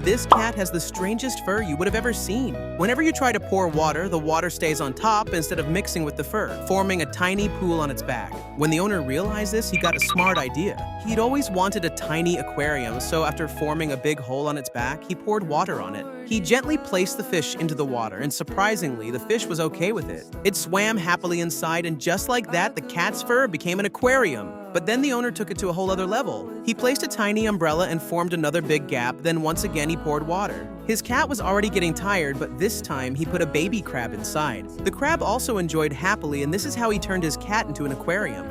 This cat has the strangest fur you would have ever seen. Whenever you try to pour water, the water stays on top instead of mixing with the fur, forming a tiny pool on its back. When the owner realized this, he got a smart idea. He'd always wanted a tiny aquarium, so after forming a big hole on its back, he poured water on it. He gently placed the fish into the water, and surprisingly, the fish was okay with it. It swam happily inside, and just like that, the cat's fur became an aquarium. But then the owner took it to a whole other level. He placed a tiny umbrella and formed another big gap, then once again he poured water. His cat was already getting tired, but this time he put a baby crab inside. The crab also enjoyed happily, and this is how he turned his cat into an aquarium.